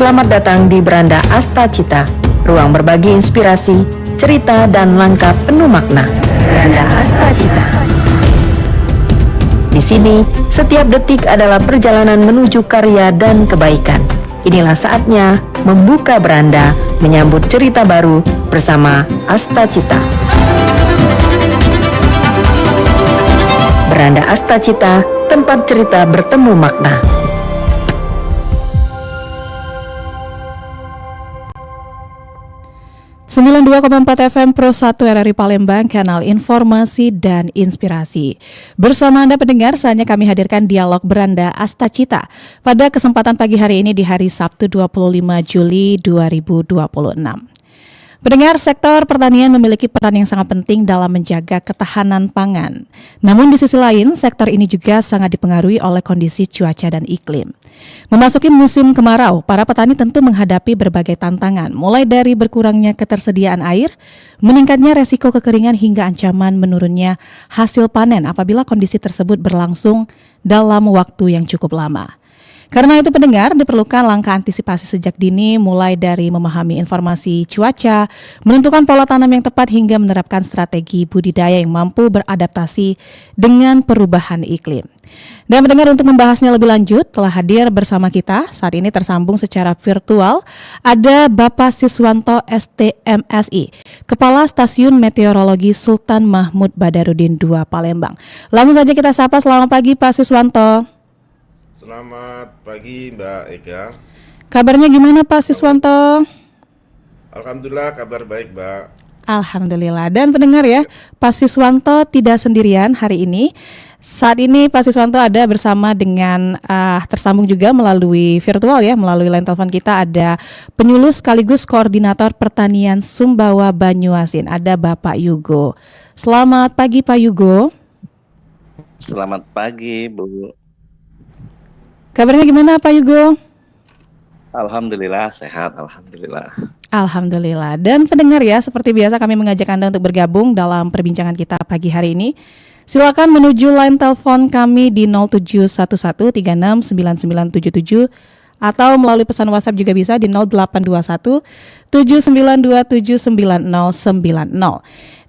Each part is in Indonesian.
Selamat datang di Beranda Astacita, ruang berbagi inspirasi, cerita, dan langkah penuh makna. Beranda Astacita. Di sini, setiap detik adalah perjalanan menuju karya dan kebaikan. Inilah saatnya membuka beranda, menyambut cerita baru bersama Astacita. Beranda Astacita, tempat cerita bertemu makna. Sembilan 92,4 FM Pro 1 RRI Palembang, kanal informasi dan inspirasi. Bersama Anda pendengar, saatnya kami hadirkan dialog Beranda Astacita pada kesempatan pagi hari ini di hari Sabtu 25 Juli 2026. Pendengar, sektor pertanian memiliki peran yang sangat penting dalam menjaga ketahanan pangan. Namun di sisi lain, sektor ini juga sangat dipengaruhi oleh kondisi cuaca dan iklim. Memasuki musim kemarau, para petani tentu menghadapi berbagai tantangan, mulai dari berkurangnya ketersediaan air, meningkatnya resiko kekeringan hingga ancaman menurunnya hasil panen apabila kondisi tersebut berlangsung dalam waktu yang cukup lama. Karena itu pendengar, diperlukan langkah antisipasi sejak dini, mulai dari memahami informasi cuaca, menentukan pola tanam yang tepat hingga menerapkan strategi budidaya yang mampu beradaptasi dengan perubahan iklim. Dan pendengar, untuk membahasnya lebih lanjut telah hadir bersama kita saat ini tersambung secara virtual ada Bapak Siswanto STMSI, Kepala Stasiun Meteorologi Sultan Mahmud Badarudin II Palembang. Langsung saja kita sapa, selamat pagi Pak Siswanto. Selamat pagi Mbak Ega. Kabarnya gimana Pak Siswanto? Alhamdulillah kabar baik Mbak. Alhamdulillah. Dan pendengar ya, Pak Siswanto tidak sendirian hari ini. Saat ini Pak Siswanto ada bersama dengan tersambung juga melalui virtual ya, melalui line telepon kita ada penyuluh sekaligus koordinator pertanian Sumbawa Banyuasin, ada Bapak Yugo. Selamat pagi Pak Yugo. Selamat pagi Bu. Kabarnya gimana Pak Yugo? Alhamdulillah sehat, alhamdulillah. Alhamdulillah. Dan pendengar ya, seperti biasa kami mengajak Anda untuk bergabung dalam perbincangan kita pagi hari ini. Silakan menuju line telepon kami di 0711369977 atau melalui pesan WhatsApp juga bisa di 0821 7927 9090.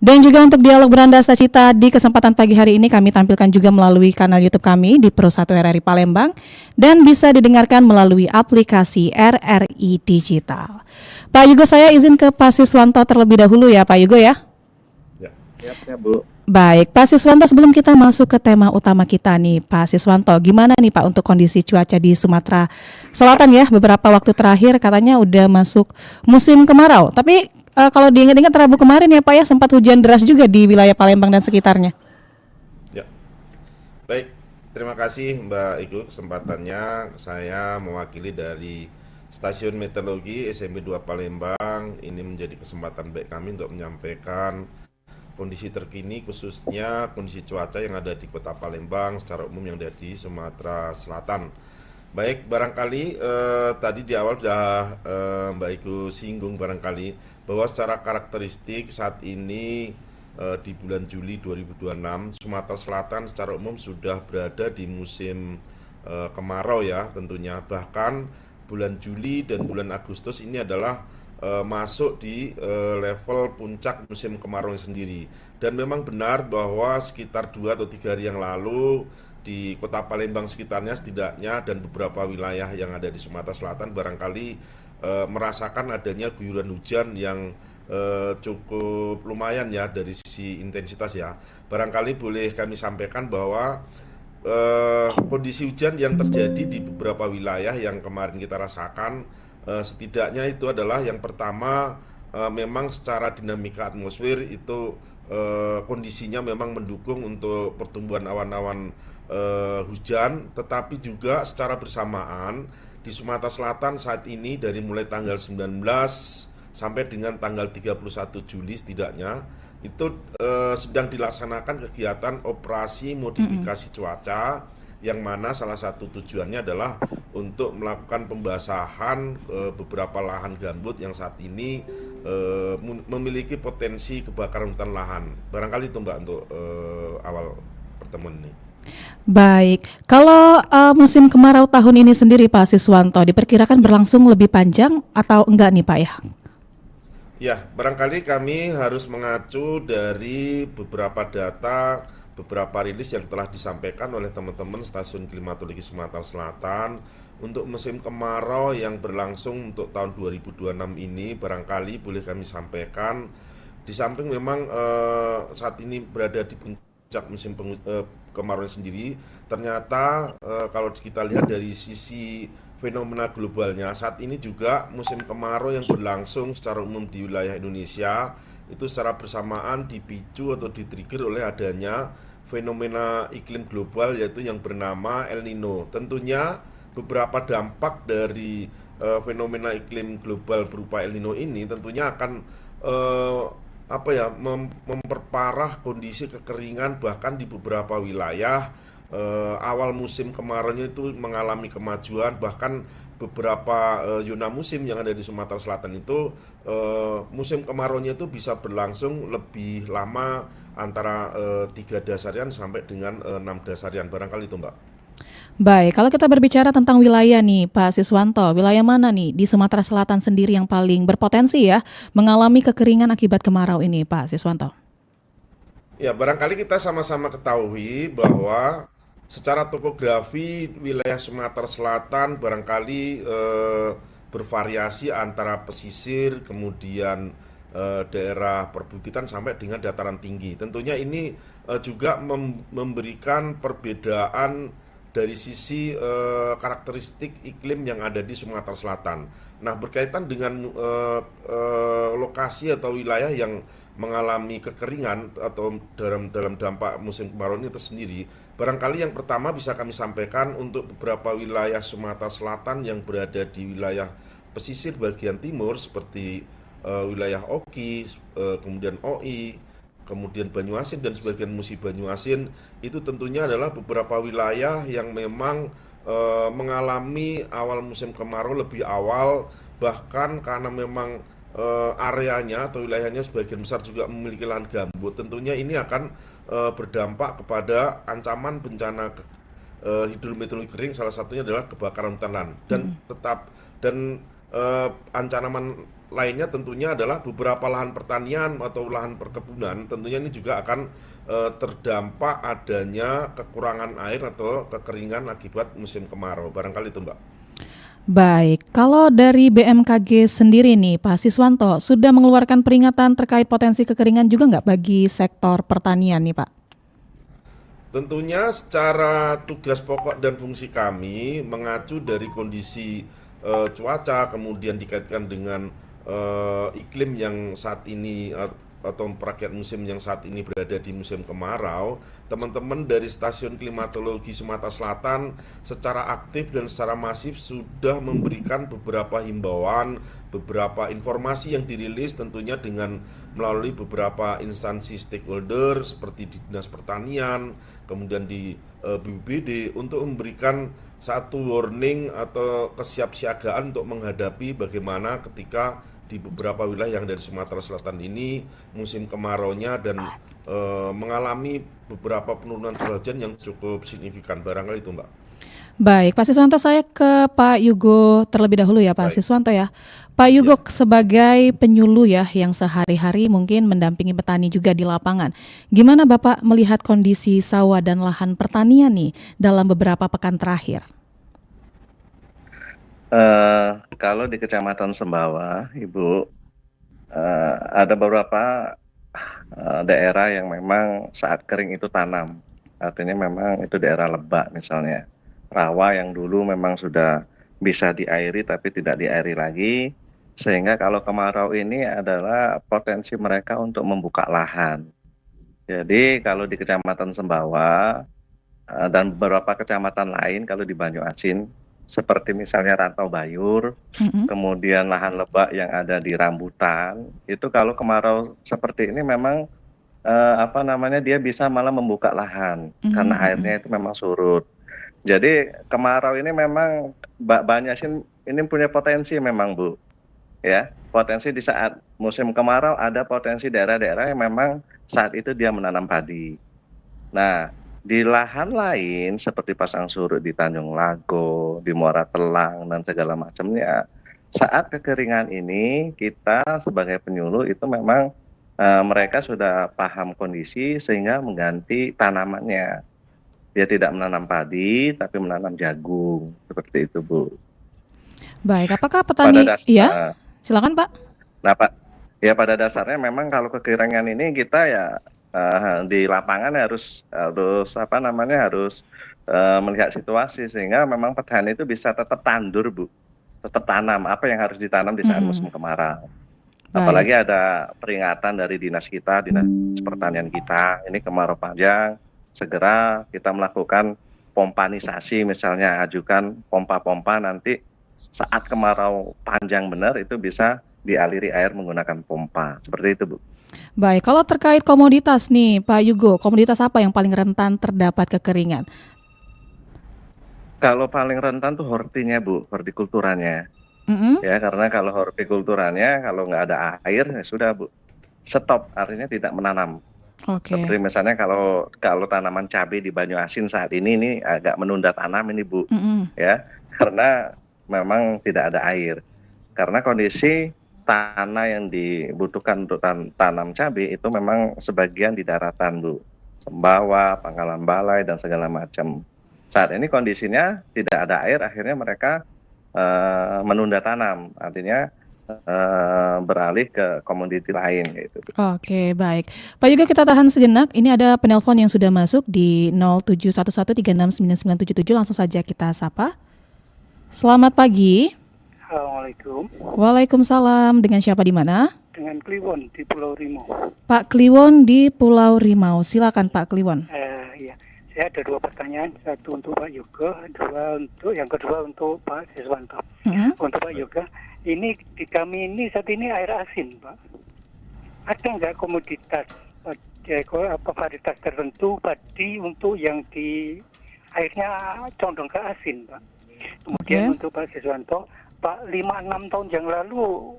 Dan juga untuk dialog Beranda Astacita di kesempatan pagi hari ini kami tampilkan juga melalui kanal YouTube kami di Pro 1 RRI Palembang dan bisa didengarkan melalui aplikasi RRI Digital. Pak Yugo, saya izin ke Pak Siswanto terlebih dahulu ya Pak Yugo ya. Ya Bu. Baik, Pak Siswanto, sebelum kita masuk ke tema utama kita nih Pak Siswanto, gimana nih Pak untuk kondisi cuaca di Sumatera Selatan ya? Beberapa waktu terakhir katanya udah masuk musim kemarau, tapi kalau diingat-ingat Rabu kemarin ya Pak ya, sempat hujan deras juga di wilayah Palembang dan sekitarnya. Ya, baik, terima kasih Mbak Igu kesempatannya. Saya mewakili dari Stasiun Meteorologi SMP 2 Palembang. Ini menjadi kesempatan baik kami untuk menyampaikan kondisi terkini, khususnya kondisi cuaca yang ada di Kota Palembang secara umum yang ada di Sumatera Selatan. Baik, barangkali tadi di awal sudah Mbak Igu singgung barangkali bahwa secara karakteristik saat ini di bulan Juli 2026 Sumatera Selatan secara umum sudah berada di musim kemarau ya tentunya. Bahkan bulan Juli dan bulan Agustus ini adalah masuk di level puncak musim kemarau sendiri. Dan memang benar bahwa sekitar 2 atau 3 hari yang lalu di Kota Palembang sekitarnya setidaknya dan beberapa wilayah yang ada di Sumatera Selatan barangkali merasakan adanya guyuran hujan yang cukup lumayan ya dari sisi intensitas ya. Barangkali boleh kami sampaikan bahwa kondisi hujan yang terjadi di beberapa wilayah yang kemarin kita rasakan, setidaknya itu adalah yang pertama, memang secara dinamika atmosfer itu kondisinya memang mendukung untuk pertumbuhan awan-awan hujan, tetapi juga secara bersamaan di Sumatera Selatan saat ini dari mulai tanggal 19 sampai dengan tanggal 31 Juli setidaknya itu sedang dilaksanakan kegiatan operasi modifikasi cuaca, yang mana salah satu tujuannya adalah untuk melakukan pembasahan beberapa lahan gambut yang saat ini memiliki potensi kebakaran hutan lahan. Barangkali itu Mbak untuk awal pertemuan ini. Baik, kalau musim kemarau tahun ini sendiri Pak Siswanto diperkirakan berlangsung lebih panjang atau enggak nih Pak ya? Ya, barangkali kami harus mengacu dari beberapa data, beberapa rilis yang telah disampaikan oleh teman-teman Stasiun Klimatologi Sumatera Selatan untuk musim kemarau yang berlangsung untuk tahun 2026 ini. Barangkali boleh kami sampaikan, di samping memang saat ini berada di puncak musim kemarau sendiri, ternyata kalau kita lihat dari sisi fenomena globalnya, saat ini juga musim kemarau yang berlangsung secara umum di wilayah Indonesia itu secara bersamaan dipicu atau di-trigger oleh adanya fenomena iklim global, yaitu yang bernama El Nino. Tentunya beberapa dampak dari fenomena iklim global berupa El Nino ini tentunya akan eh, memperparah kondisi kekeringan, bahkan di beberapa wilayah awal musim kemaraunya itu mengalami kemajuan, bahkan beberapa zona musim yang ada di Sumatera Selatan itu musim kemaraunya itu bisa berlangsung lebih lama, antara 3 dasarian sampai dengan 6 dasarian, barangkali itu Mbak. Baik, kalau kita berbicara tentang wilayah nih Pak Siswanto, wilayah mana nih di Sumatera Selatan sendiri yang paling berpotensi ya mengalami kekeringan akibat kemarau ini Pak Siswanto? Ya, barangkali kita sama-sama ketahui bahwa secara topografi wilayah Sumatera Selatan barangkali bervariasi antara pesisir, kemudian daerah perbukitan sampai dengan dataran tinggi. Tentunya ini juga memberikan perbedaan dari sisi karakteristik iklim yang ada di Sumatera Selatan. Nah, berkaitan dengan lokasi atau wilayah yang mengalami kekeringan atau dalam dampak musim kemarau ini tersendiri, barangkali yang pertama bisa kami sampaikan untuk beberapa wilayah Sumatera Selatan yang berada di wilayah pesisir bagian timur seperti wilayah Oki, kemudian Oi, kemudian Banyuasin dan sebagian Musi Banyuasin, itu tentunya adalah beberapa wilayah yang memang mengalami awal musim kemarau lebih awal, bahkan karena memang areanya atau wilayahnya sebagian besar juga memiliki lahan gambut. Tentunya ini akan berdampak kepada ancaman bencana hidrometeorologi kering, salah satunya adalah kebakaran hutan lahan. Dan ancaman lainnya tentunya adalah beberapa lahan pertanian atau lahan perkebunan, tentunya ini juga akan terdampak adanya kekurangan air atau kekeringan akibat musim kemarau. Barangkali itu Mbak. Baik, kalau dari BMKG sendiri nih Pak Siswanto sudah mengeluarkan peringatan terkait potensi kekeringan juga nggak bagi sektor pertanian nih Pak? Tentunya secara tugas pokok dan fungsi kami mengacu dari kondisi cuaca, kemudian dikaitkan dengan iklim yang saat ini atau perakiat musim yang saat ini berada di musim kemarau. Teman-teman dari Stasiun Klimatologi Sumatera Selatan secara aktif dan secara masif sudah memberikan beberapa himbauan, beberapa informasi yang dirilis tentunya dengan melalui beberapa instansi stakeholder seperti di Dinas Pertanian, kemudian di BPBD, untuk memberikan satu warning atau kesiapsiagaan untuk menghadapi bagaimana ketika di beberapa wilayah yang dari Sumatera Selatan ini musim kemaraunya dan mengalami beberapa penurunan curah hujan yang cukup signifikan. Barangkali itu Mbak. Baik, Pak Siswanto, saya ke Pak Yugo terlebih dahulu ya Pak Baik. Siswanto ya. Pak Yugo sebagai penyuluh ya yang sehari-hari mungkin mendampingi petani juga di lapangan. Gimana Bapak melihat kondisi sawah dan lahan pertanian nih dalam beberapa pekan terakhir? Kalau di Kecamatan Sembawa, Ibu, ada beberapa daerah yang memang saat kering itu tanam. Artinya memang itu daerah lebak misalnya. Rawa yang dulu memang sudah bisa diairi tapi tidak diairi lagi. Sehingga kalau kemarau ini adalah potensi mereka untuk membuka lahan. Jadi kalau di Kecamatan Sembawa dan beberapa kecamatan lain kalau di Banyuasin, seperti misalnya Rantau Bayur, kemudian lahan lebak yang ada di Rambutan, itu kalau kemarau seperti ini memang dia bisa malah membuka lahan karena airnya itu memang surut. Jadi kemarau ini memang Banyuasin ini punya potensi memang Bu, ya potensi di saat musim kemarau ada potensi daerah-daerah yang memang saat itu dia menanam padi. Nah, Di lahan lain seperti pasang surut di Tanjung Lago, di Muara Telang dan segala macamnya, saat kekeringan ini kita sebagai penyuluh itu memang mereka sudah paham kondisi sehingga mengganti tanamannya. Dia tidak menanam padi tapi menanam jagung seperti itu, Bu. Baik, apakah Pada petani ya? Silakan, Pak. Nah, Pak, ya pada dasarnya memang kalau kekeringan ini kita ya di lapangan harus melihat situasi sehingga memang petani itu bisa tetap tandur, Bu, tetap tanam apa yang harus ditanam di saat musim kemarau. Baik. Apalagi ada peringatan dari dinas pertanian kita, ini kemarau panjang, segera kita melakukan pompanisasi, misalnya ajukan pompa-pompa nanti saat kemarau panjang benar itu bisa dialiri air menggunakan pompa. Seperti itu, Bu. Baik, kalau terkait komoditas nih, Pak Yugo, komoditas apa yang paling rentan terdapat kekeringan? Kalau paling rentan tuh hortinya, Bu, hortikulturannya. Ya, karena kalau hortikulturannya kalau nggak ada air ya sudah, Bu, stop, artinya tidak menanam. Oke. Seperti misalnya kalau tanaman cabai di Banyuasin saat ini agak menunda tanam ini, Bu, ya, karena memang tidak ada air. Karena kondisi tanah yang dibutuhkan untuk tanam cabai itu memang sebagian di daratan, Bu, Sembawa, Pangkalan Balai dan segala macam. Saat ini kondisinya tidak ada air, akhirnya mereka menunda tanam, artinya beralih ke komoditi lain gitu. Oke, baik. Pak Yugo, kita tahan sejenak. Ini ada penelpon yang sudah masuk di 0711369977. Langsung saja kita sapa. Selamat pagi. Assalamualaikum. Waalaikumsalam. Dengan siapa di mana? Dengan Kliwon di Pulau Rimau. Pak Kliwon di Pulau Rimau. Silakan Pak Kliwon. Ya, saya ada 2 pertanyaan. Satu untuk Pak Yoga, yang kedua untuk Pak Siswanto. Untuk Pak Yoga, ini di kami ini saat ini air asin, Pak. Ada nggak komoditas varietas tertentu padi untuk yang di airnya condong ke asin, Pak? Kemudian untuk Pak Siswanto, Pak, 5-6 tahun yang lalu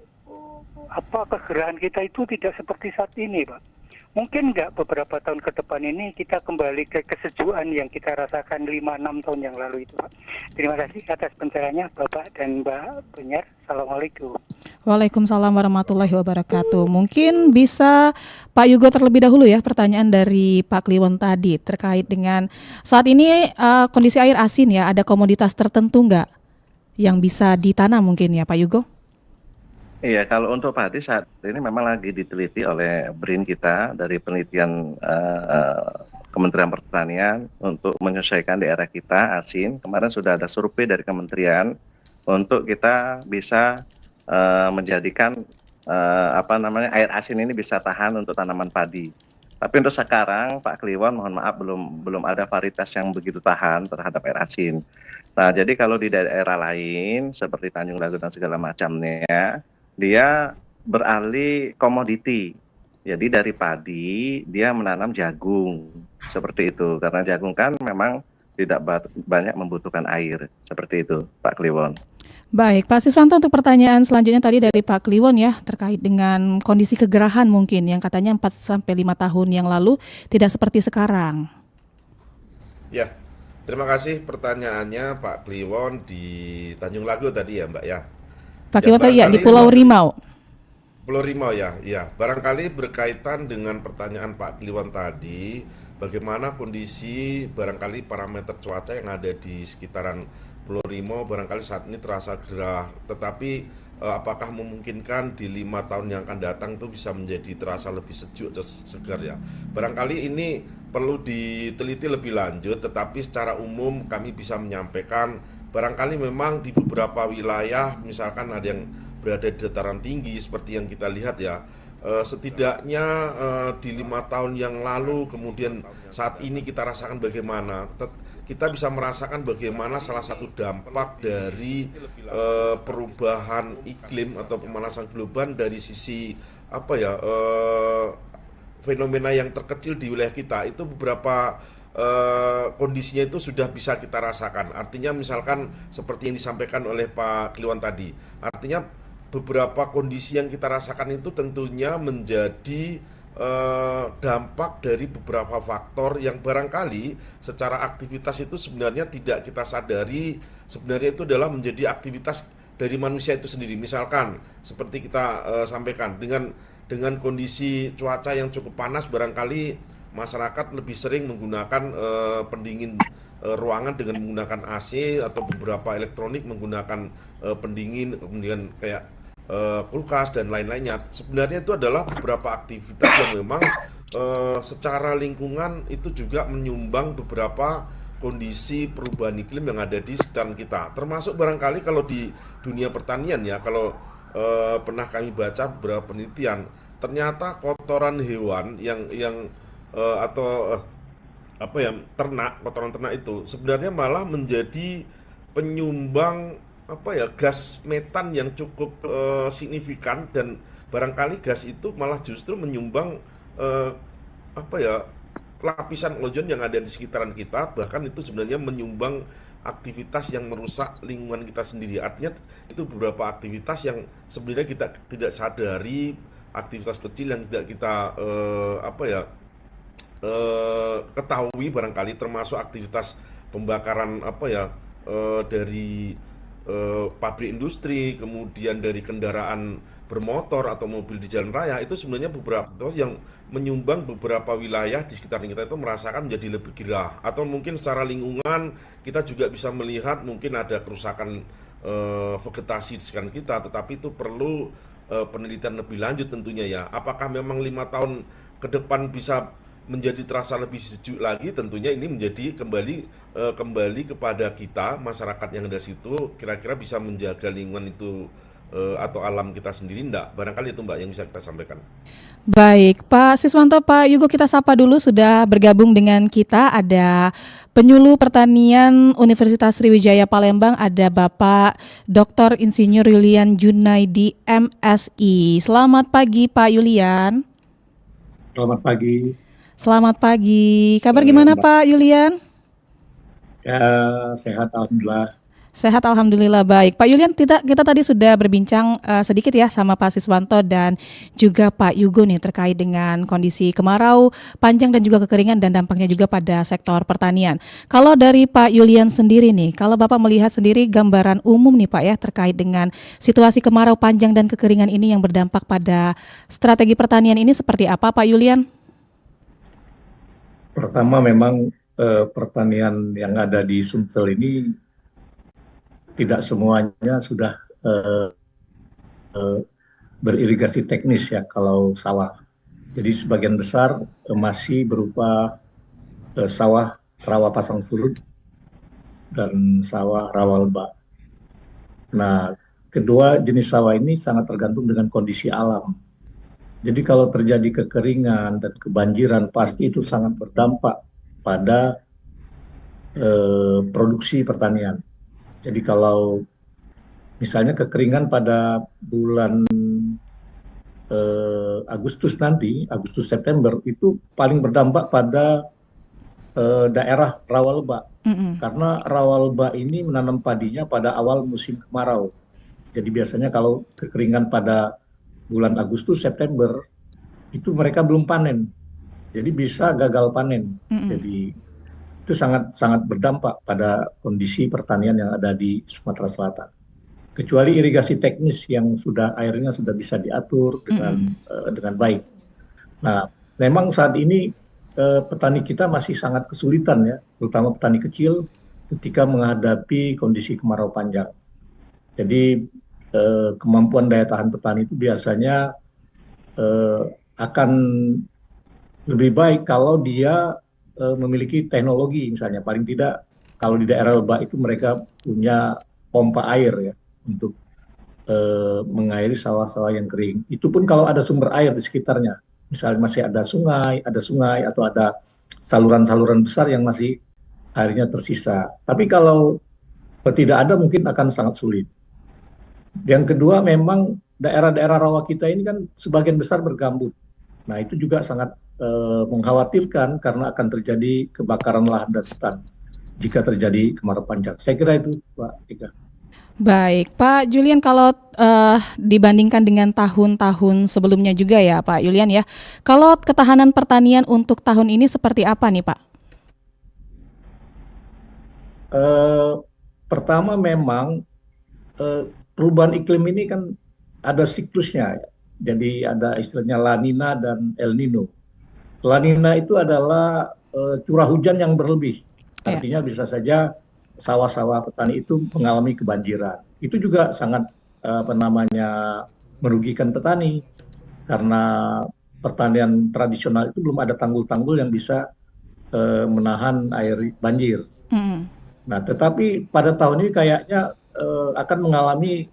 kegerahan kita itu tidak seperti saat ini, Pak. Mungkin nggak beberapa tahun ke depan ini kita kembali ke kesejukan yang kita rasakan 5-6 tahun yang lalu itu, Pak. Terima kasih atas pencerahannya Bapak dan Mbak Benyar. Assalamualaikum. Waalaikumsalam warahmatullahi wabarakatuh. Mungkin bisa Pak Yugo terlebih dahulu ya, pertanyaan dari Pak Kliwon tadi terkait dengan saat ini kondisi air asin ya, ada komoditas tertentu nggak yang bisa ditanam mungkin ya Pak Yugo? Iya, kalau untuk padi saat ini memang lagi diteliti oleh BRIN kita dari penelitian Kementerian Pertanian untuk menyesuaikan daerah kita asin. Kemarin sudah ada survei dari kementerian untuk kita bisa menjadikan air asin ini bisa tahan untuk tanaman padi. Tapi untuk sekarang Pak Kliwon, mohon maaf belum ada varietas yang begitu tahan terhadap air asin. Nah, jadi kalau di daerah lain seperti Tanjung Lago dan segala macamnya, dia beralih komoditi. Jadi dari padi dia menanam jagung seperti itu, karena jagung kan memang tidak banyak membutuhkan air, seperti itu Pak Kliwon. Baik, Pak Siswanto, untuk pertanyaan selanjutnya tadi dari Pak Kliwon ya, terkait dengan kondisi kegerahan mungkin yang katanya 4-5 tahun yang lalu tidak seperti sekarang. Ya, terima kasih pertanyaannya Pak Kliwon di Tanjung Lago tadi ya, Mbak ya. Pak Kliwon tadi ya di Pulau Rimau. Pulau Rimau ya. Barangkali berkaitan dengan pertanyaan Pak Kliwon tadi, bagaimana kondisi barangkali parameter cuaca yang ada di sekitaran Pulau Rimau barangkali saat ini terasa gerah, tetapi apakah memungkinkan di 5 tahun yang akan datang itu bisa menjadi terasa lebih sejuk atau segar ya. Barangkali ini perlu diteliti lebih lanjut, tetapi secara umum kami bisa menyampaikan barangkali memang di beberapa wilayah, misalkan ada yang berada di dataran tinggi seperti yang kita lihat ya, setidaknya di 5 tahun yang lalu kemudian saat ini kita rasakan bagaimana, kita bisa merasakan bagaimana salah satu dampak dari perubahan iklim atau pemanasan global dari sisi fenomena yang terkecil di wilayah kita itu beberapa kondisinya itu sudah bisa kita rasakan. Artinya misalkan seperti yang disampaikan oleh Pak Kliwon tadi, artinya beberapa kondisi yang kita rasakan itu tentunya menjadi dampak dari beberapa faktor yang barangkali secara aktivitas itu sebenarnya tidak kita sadari, sebenarnya itu adalah menjadi aktivitas dari manusia itu sendiri. Misalkan seperti kita sampaikan, dengan kondisi cuaca yang cukup panas, barangkali masyarakat lebih sering menggunakan pendingin ruangan dengan menggunakan AC, atau beberapa elektronik menggunakan pendingin, kemudian kayak kulkas dan lain-lainnya. Sebenarnya itu adalah beberapa aktivitas yang memang secara lingkungan itu juga menyumbang beberapa kondisi perubahan iklim yang ada di sekitaran kita. Termasuk barangkali kalau di dunia pertanian ya, kalau pernah kami baca beberapa penelitian, ternyata kotoran hewan yang atau apa ya, kotoran ternak itu sebenarnya malah menjadi penyumbang apa ya, gas metan yang cukup signifikan, dan barangkali gas itu malah justru menyumbang apa ya, lapisan ozon yang ada di sekitaran kita, bahkan itu sebenarnya menyumbang aktivitas yang merusak lingkungan kita sendiri. Artinya itu beberapa aktivitas yang sebenarnya kita tidak sadari, aktivitas kecil yang tidak kita apa ya, ketahui barangkali, termasuk aktivitas pembakaran apa ya, dari pabrik industri, kemudian dari kendaraan bermotor atau mobil di jalan raya. Itu sebenarnya beberapa yang menyumbang beberapa wilayah di sekitar kita itu merasakan menjadi lebih gerah. Atau mungkin secara lingkungan kita juga bisa melihat mungkin ada kerusakan vegetasi di sekitar kita, tetapi itu perlu penelitian lebih lanjut tentunya ya. Apakah memang 5 tahun ke depan bisa menjadi terasa lebih sejuk lagi? Tentunya ini menjadi kembali kepada kita, masyarakat yang ada di situ, kira-kira bisa menjaga lingkungan itu atau alam kita sendiri enggak? Barangkali itu Mbak yang bisa kita sampaikan. Baik, Pak Siswanto, Pak Yugo, kita sapa dulu sudah bergabung dengan kita. Ada penyuluh pertanian Universitas Sriwijaya Palembang, ada Bapak Dr. Insinyur Yulian Junaidi MSI. Selamat pagi Pak Yulian. Selamat pagi. Selamat pagi. Kabar gimana Pak Yulian? Ya, sehat alhamdulillah. Sehat alhamdulillah, baik. Pak Yulian, kita tadi sudah berbincang sedikit ya sama Pak Siswanto dan juga Pak Yugo nih terkait dengan kondisi kemarau panjang dan juga kekeringan dan dampaknya juga pada sektor pertanian. Kalau dari Pak Yulian sendiri nih, kalau Bapak melihat sendiri gambaran umum nih Pak ya terkait dengan situasi kemarau panjang dan kekeringan ini yang berdampak pada strategi pertanian ini seperti apa Pak Yulian? Pertama memang pertanian yang ada di Sumsel ini tidak semuanya sudah beririgasi teknis ya kalau sawah. Jadi sebagian besar masih berupa sawah rawa pasang surut dan sawah rawa lebah. Nah, kedua jenis sawah ini sangat tergantung dengan kondisi alam. Jadi kalau terjadi kekeringan dan kebanjiran pasti itu sangat berdampak pada produksi pertanian. Jadi kalau misalnya kekeringan pada bulan Agustus nanti, Agustus September itu paling berdampak pada daerah rawa lebah. Karena rawa lebah ini menanam padinya pada awal musim kemarau. Jadi biasanya kalau kekeringan pada bulan Agustus September itu mereka belum panen, jadi bisa gagal panen. Jadi itu sangat berdampak pada kondisi pertanian yang ada di Sumatera Selatan. Kecuali irigasi teknis yang airnya sudah bisa diatur dengan baik. Nah, memang saat ini petani kita masih sangat kesulitan ya, terutama petani kecil ketika menghadapi kondisi kemarau panjang. Jadi kemampuan daya tahan petani itu biasanya akan lebih baik kalau dia memiliki teknologi, misalnya paling tidak kalau di daerah lebah itu mereka punya pompa air ya untuk mengairi sawah-sawah yang kering. Itu pun kalau ada sumber air di sekitarnya, misalnya masih ada sungai atau ada saluran-saluran besar yang masih airnya tersisa. Tapi kalau tidak ada mungkin akan sangat sulit. Yang kedua, memang daerah-daerah rawa kita ini kan sebagian besar bergambut. Nah, itu juga sangat mengkhawatirkan karena akan terjadi kebakaran lahan dan hutan jika terjadi kemarau panjang. Saya kira itu, Pak Ika. Baik, Pak Julian, kalau dibandingkan dengan tahun-tahun sebelumnya juga ya, Pak Julian ya, kalau ketahanan pertanian untuk tahun ini seperti apa nih, Pak? Pertama memang perubahan iklim ini kan ada siklusnya, ya. Jadi ada istilahnya La Nina dan El Nino. La Nina itu adalah curah hujan yang berlebih, Ya. artinya bisa saja sawah-sawah petani itu mengalami kebanjiran. Itu juga sangat merugikan petani karena pertanian tradisional itu belum ada tanggul-tanggul yang bisa menahan air banjir. Nah, tetapi pada tahun ini kayaknya akan mengalami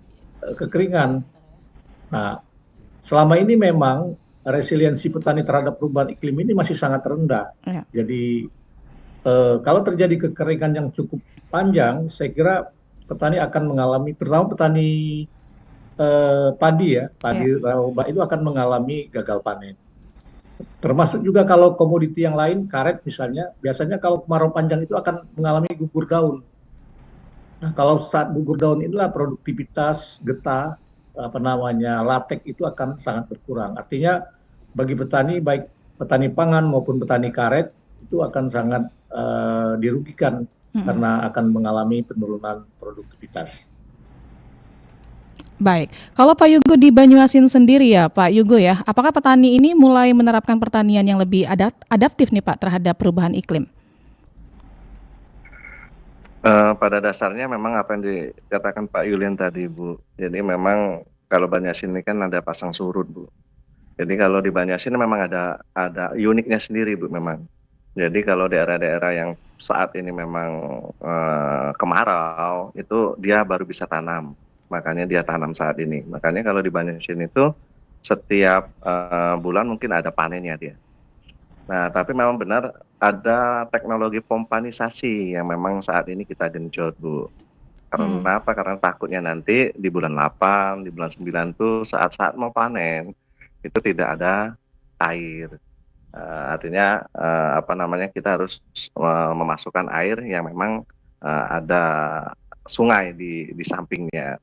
kekeringan. Nah, selama ini memang resiliensi petani terhadap perubahan iklim ini masih sangat rendah. Ya. Jadi kalau terjadi kekeringan yang cukup panjang, saya kira petani akan mengalami, terutama petani padi ya, padi rawa itu akan mengalami gagal panen. Termasuk juga kalau komoditi yang lain, karet misalnya, biasanya kalau kemarau panjang itu akan mengalami gugur daun. Nah, kalau saat gugur daun inilah produktivitas getah, latek itu akan sangat berkurang. Artinya bagi petani, baik petani pangan maupun petani karet, itu akan sangat dirugikan karena akan mengalami penurunan produktivitas. Baik, kalau Pak Yugo di Banyuasin sendiri ya Pak Yugo ya, apakah petani ini mulai menerapkan pertanian yang lebih adaptif nih Pak terhadap perubahan iklim? Pada dasarnya memang apa yang dikatakan Pak Yulian tadi Bu, jadi memang kalau Banyuasin ini kan ada pasang surut Bu. Jadi kalau di Banyuasin memang ada uniknya sendiri Bu memang. Jadi kalau daerah-daerah yang saat ini memang kemarau itu dia baru bisa tanam. Makanya dia tanam saat ini. Makanya kalau di Banyuasin itu setiap bulan mungkin ada panennya dia. Nah, tapi memang benar ada teknologi pompanisasi yang memang saat ini kita genjot, Bu. Karena apa? Karena takutnya nanti di bulan 8, di bulan 9 tuh saat-saat mau panen itu tidak ada air. Artinya kita harus memasukkan air yang memang ada sungai di sampingnya.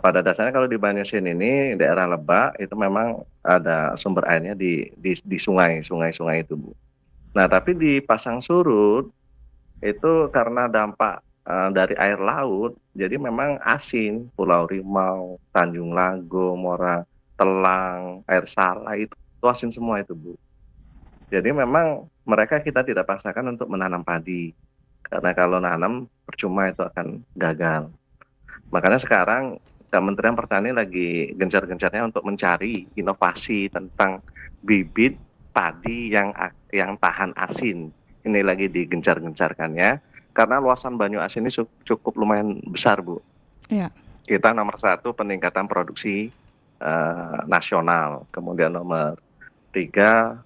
Pada dasarnya kalau di Banyuasin ini daerah Lebak itu memang ada sumber airnya di sungai-sungai itu Bu. Nah tapi di pasang surut itu karena dampak dari air laut, jadi memang asin, Pulau Rimau, Tanjung Lago, Muara Telang, Air Salah itu asin semua itu Bu. Jadi memang mereka kita tidak paksakan untuk menanam padi karena kalau nanam percuma itu akan gagal. Makanya sekarang Kementerian Pertanian lagi gencar-gencarnya untuk mencari inovasi tentang bibit padi yang tahan asin. Ini lagi digencar-gencarkannya karena luasan Banyuasin ini cukup lumayan besar Bu. Ya. Kita nomor 1 peningkatan produksi nasional, kemudian nomor 3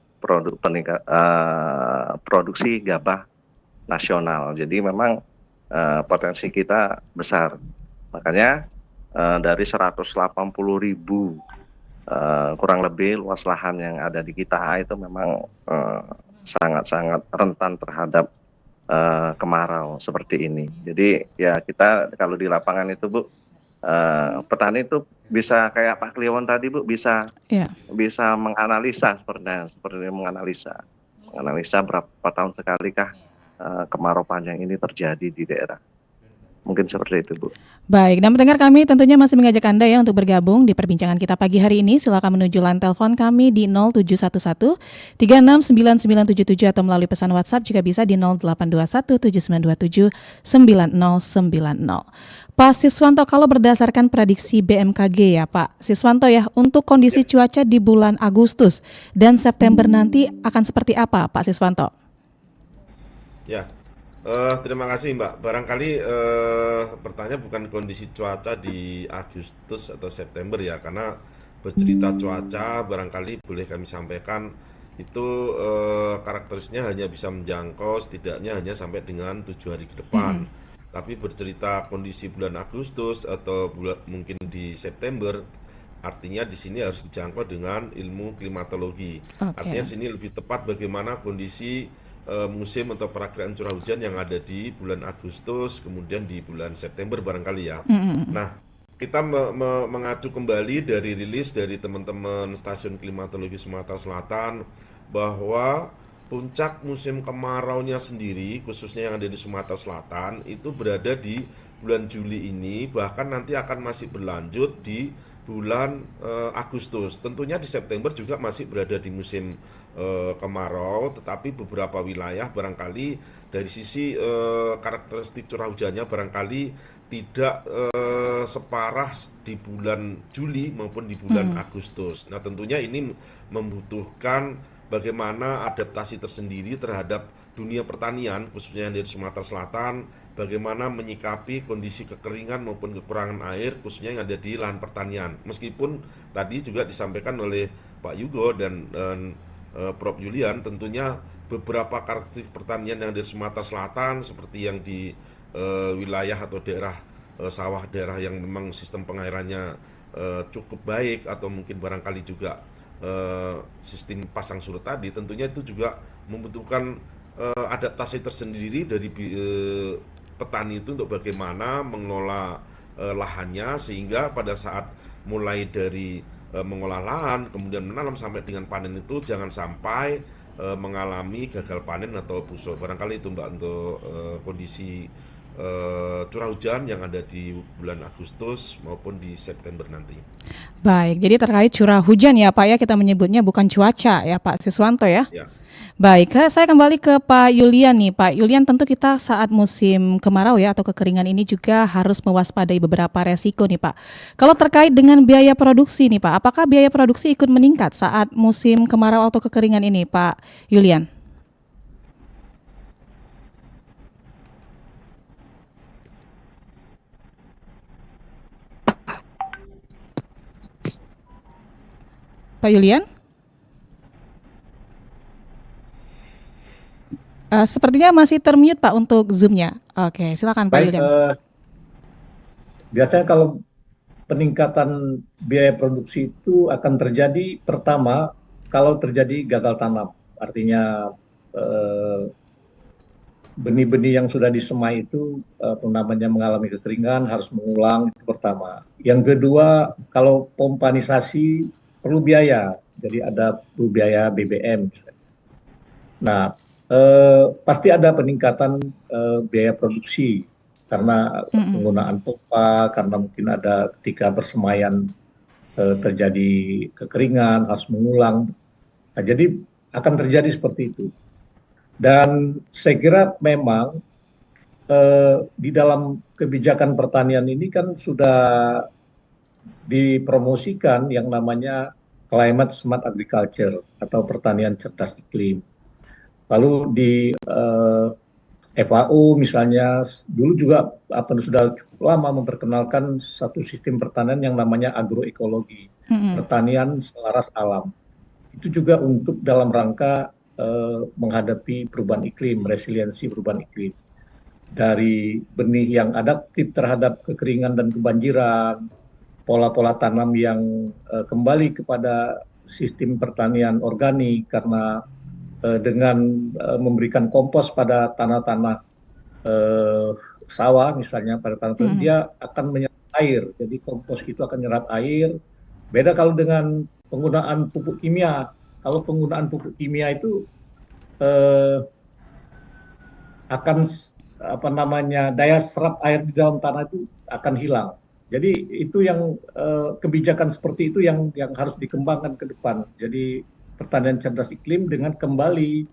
produksi gabah nasional. Jadi memang potensi kita besar. Makanya dari 180.000 kurang lebih luas lahan yang ada di kita itu memang sangat-sangat rentan terhadap kemarau seperti ini. Jadi ya kita kalau di lapangan itu Bu, petani itu bisa kayak Pak Kliwon tadi Bu, bisa menganalisa seperti menganalisa berapa tahun sekalikah kemarau panjang ini terjadi di daerah. Mungkin seperti itu Bu. Baik, dan pendengar kami tentunya masih mengajak Anda ya untuk bergabung di perbincangan kita pagi hari ini. Silakan menuju line telepon kami di 0711 369977 atau melalui pesan WhatsApp jika bisa di 0821 7927 9090. Pak Siswanto, kalau berdasarkan prediksi BMKG ya Pak Siswanto ya, untuk kondisi cuaca di bulan Agustus dan September nanti akan seperti apa Pak Siswanto? Ya. Terima kasih Mbak. Barangkali pertanyaan bukan kondisi cuaca di Agustus atau September ya, karena bercerita cuaca barangkali boleh kami sampaikan itu karakteristiknya hanya bisa menjangkau setidaknya hanya sampai dengan 7 hari ke depan. Tapi bercerita kondisi bulan Agustus atau mungkin di September, artinya di sini harus dijangkau dengan ilmu klimatologi. Artinya sini lebih tepat bagaimana kondisi musim atau perakiraan curah hujan yang ada di bulan Agustus, kemudian di bulan September barangkali ya. Nah, kita mengacu kembali dari rilis dari teman-teman Stasiun Klimatologi Sumatera Selatan bahwa puncak musim kemaraunya sendiri, khususnya yang ada di Sumatera Selatan, itu berada di bulan Juli ini, bahkan nanti akan masih berlanjut di bulan Agustus. Tentunya di September juga masih berada di musim kemarau, tetapi beberapa wilayah barangkali dari sisi karakteristik curah hujannya barangkali tidak separah di bulan Juli maupun di bulan Agustus. Nah, tentunya ini membutuhkan bagaimana adaptasi tersendiri terhadap dunia pertanian, khususnya yang dari Sumatera Selatan, bagaimana menyikapi kondisi kekeringan maupun kekurangan air, khususnya yang ada di lahan pertanian. Meskipun tadi juga disampaikan oleh Pak Yugo dan Prof. Julian, tentunya beberapa karakteristik pertanian yang dari Sumatera Selatan, seperti yang di wilayah atau daerah sawah, daerah yang memang sistem pengairannya cukup baik, atau mungkin barangkali juga sistem pasang surut tadi, tentunya itu juga membutuhkan adaptasi tersendiri dari petani itu untuk bagaimana mengelola lahannya, sehingga pada saat mulai dari mengolah lahan kemudian menanam sampai dengan panen itu jangan sampai mengalami gagal panen atau busuk. Barangkali itu Mbak untuk kondisi curah hujan yang ada di bulan Agustus maupun di September nanti. Baik, jadi terkait curah hujan ya Pak ya, kita menyebutnya bukan cuaca ya Pak Siswanto ya. Ya. Baik, saya kembali ke Pak Yulian nih. Pak Yulian, tentu kita saat musim kemarau ya atau kekeringan ini juga harus mewaspadai beberapa resiko nih Pak. Kalau terkait dengan biaya produksi nih Pak, apakah biaya produksi ikut meningkat saat musim kemarau atau kekeringan ini Pak Yulian? Pak Yulian? Sepertinya masih termute Pak untuk Zoom-nya. Oke, silakan Pak Baik, Yulian. biasanya kalau peningkatan biaya produksi itu akan terjadi pertama kalau terjadi gagal tanam. Artinya benih-benih yang sudah disemai itu namanya mengalami kekeringan, harus mengulang, itu pertama. Yang kedua, kalau pompanisasi perlu biaya, jadi ada perlu biaya BBM. Nah, pasti ada peningkatan biaya produksi karena penggunaan pompa, karena mungkin ada ketika persemaian terjadi kekeringan, harus mengulang. Nah, jadi akan terjadi seperti itu. Dan saya kira memang di dalam kebijakan pertanian ini kan sudah dipromosikan yang namanya climate smart agriculture atau pertanian cerdas iklim. Lalu di FAO misalnya dulu juga sudah cukup lama memperkenalkan satu sistem pertanian yang namanya agroekologi, pertanian selaras alam. Itu juga untuk dalam rangka menghadapi perubahan iklim, resiliensi perubahan iklim. Dari benih yang adaptif terhadap kekeringan dan kebanjiran, pola-pola tanam yang kembali kepada sistem pertanian organik, karena dengan memberikan kompos pada tanah-tanah sawah misalnya, pada tanah dia akan menyerap air, jadi kompos itu akan menyerap air. Beda kalau dengan penggunaan pupuk kimia. Kalau penggunaan pupuk kimia itu akan daya serap air di dalam tanah itu akan hilang. Jadi itu yang kebijakan seperti itu yang harus dikembangkan ke depan. Jadi pertanian cerdas iklim dengan kembali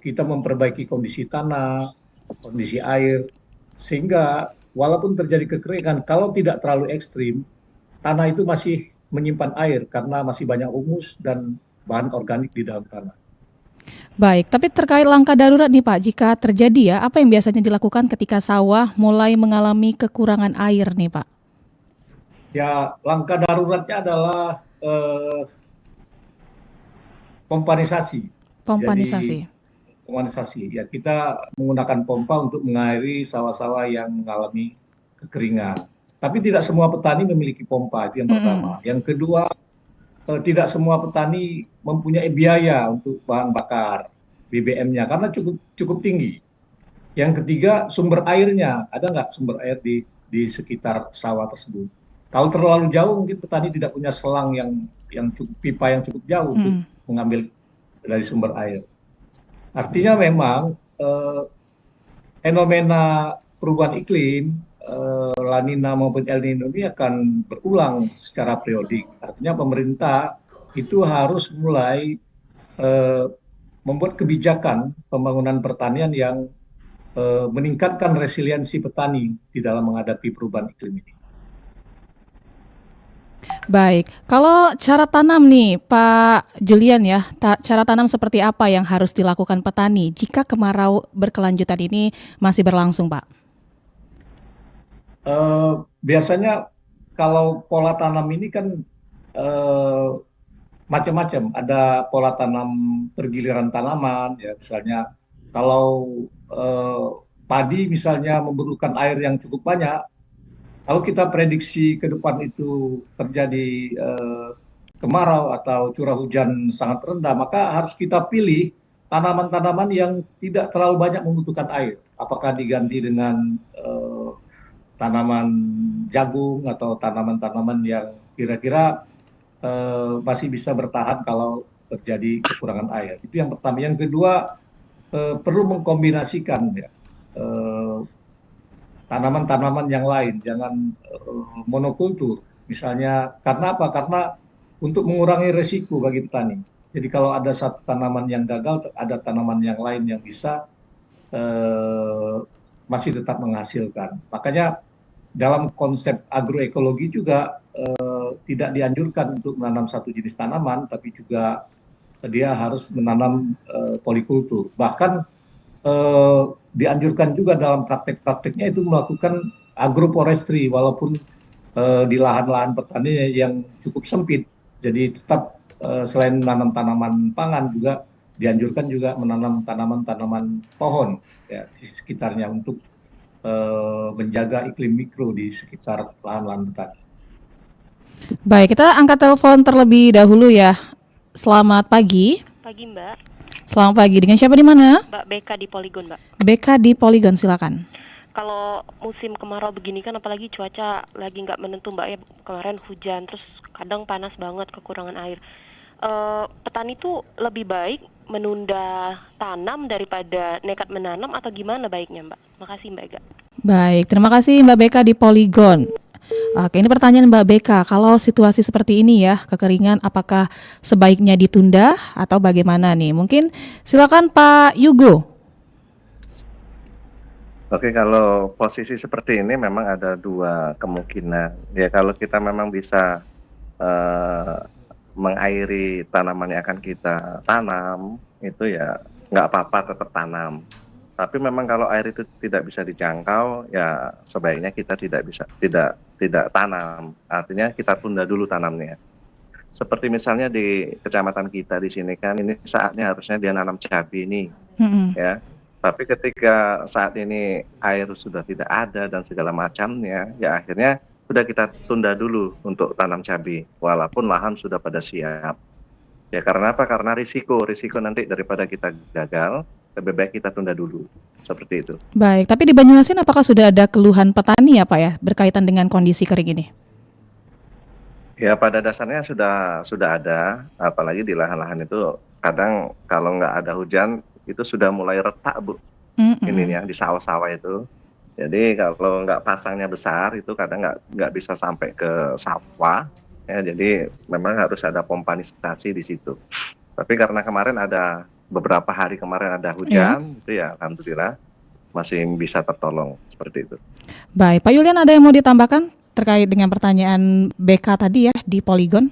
kita memperbaiki kondisi tanah, kondisi air, sehingga walaupun terjadi kekeringan, kalau tidak terlalu ekstrim, tanah itu masih menyimpan air karena masih banyak humus dan bahan organik di dalam tanah. Baik, tapi terkait langkah darurat nih Pak, jika terjadi ya, apa yang biasanya dilakukan ketika sawah mulai mengalami kekurangan air nih Pak? Ya, langkah daruratnya adalah pompanisasi. Pompanisasi. Jadi, pompanisasi. Ya, kita menggunakan pompa untuk mengairi sawah-sawah yang mengalami kekeringan. Tapi tidak semua petani memiliki pompa, itu yang pertama. Yang kedua, tidak semua petani mempunyai biaya untuk bahan bakar. BBM-nya karena cukup tinggi. Yang ketiga, sumber airnya, ada nggak sumber air di sekitar sawah tersebut? Kalau terlalu jauh, mungkin petani tidak punya selang yang cukup, pipa yang cukup jauh untuk mengambil dari sumber air. Artinya memang fenomena perubahan iklim, La Nina maupun El Nino ini akan berulang secara periodik. Artinya pemerintah itu harus mulai membuat kebijakan pembangunan pertanian yang meningkatkan resiliensi petani di dalam menghadapi perubahan iklim ini. Baik, kalau cara tanam nih Pak Julian ya, cara tanam seperti apa yang harus dilakukan petani jika kemarau berkelanjutan ini masih berlangsung, Pak? Biasanya kalau pola tanam ini kan macam-macam. Ada pola tanam pergiliran tanaman, ya misalnya kalau padi misalnya memerlukan air yang cukup banyak, kalau kita prediksi ke depan itu terjadi kemarau atau curah hujan sangat rendah, maka harus kita pilih tanaman-tanaman yang tidak terlalu banyak membutuhkan air. Apakah diganti dengan tanaman jagung atau tanaman-tanaman yang kira-kira masih bisa bertahan kalau terjadi kekurangan air. Itu yang pertama. Yang kedua, perlu mengkombinasikan ya, tanaman-tanaman yang lain, jangan monokultur. Misalnya, karena apa? Karena untuk mengurangi resiko bagi petani. Jadi kalau ada satu tanaman yang gagal, ada tanaman yang lain yang bisa masih tetap menghasilkan. Makanya dalam konsep agroekologi juga tidak dianjurkan untuk menanam satu jenis tanaman, tapi juga dia harus menanam polikultur. Bahkan dianjurkan juga dalam praktek-prakteknya itu melakukan agroforestry walaupun di lahan-lahan pertanian yang cukup sempit. Jadi tetap selain menanam tanaman pangan juga dianjurkan juga menanam tanaman-tanaman pohon ya, di sekitarnya untuk menjaga iklim mikro di sekitar lahan-lahan petani. Baik, kita angkat telepon terlebih dahulu ya. Selamat pagi. Pagi Mbak. Selamat pagi. Dengan siapa di mana? Mbak Beka di Poligon Mbak. Beka di Poligon, silakan. Kalau musim kemarau begini kan apalagi cuaca lagi nggak menentu Mbak ya. Kemarin hujan terus kadang panas banget, kekurangan air. Petani itu lebih baik menunda tanam daripada nekat menanam atau gimana baiknya Mbak? Makasih Mbak Ega. Baik, terima kasih Mbak Beka di Poligon. Oke, ini pertanyaan Mbak Beka, kalau situasi seperti ini ya, kekeringan, apakah sebaiknya ditunda atau bagaimana nih? Mungkin silakan Pak Yugo. Oke, kalau posisi seperti ini memang ada dua kemungkinan. Ya kalau kita memang bisa mengairi tanaman yang akan kita tanam, itu ya nggak apa-apa tetap tanam. Tapi memang kalau air itu tidak bisa dijangkau, ya sebaiknya kita tidak tanam. Artinya kita tunda dulu tanamnya. Seperti misalnya di kecamatan kita di sini kan, ini saatnya harusnya dia nanam cabai nih, ya. Tapi ketika saat ini air sudah tidak ada dan segala macamnya, ya akhirnya sudah kita tunda dulu untuk tanam cabai, walaupun lahan sudah pada siap. Ya karena apa? Karena risiko nanti daripada kita gagal, lebih baik kita tunda dulu, seperti itu. Baik, tapi di Banyuasin apakah sudah ada keluhan petani ya Pak ya, berkaitan dengan kondisi kering ini? Ya pada dasarnya sudah ada, apalagi di lahan-lahan itu kadang kalau nggak ada hujan itu sudah mulai retak Bu, ininya di sawah-sawah itu. Jadi kalau nggak pasangnya besar itu kadang nggak bisa sampai ke sawah. Ya, jadi memang harus ada pompanisasi di situ. Tapi karena kemarin ada beberapa hari kemarin ada hujan, itu ya alhamdulillah masih bisa tertolong seperti itu. Baik, Pak Yulian ada yang mau ditambahkan terkait dengan pertanyaan BK tadi ya di Poligon?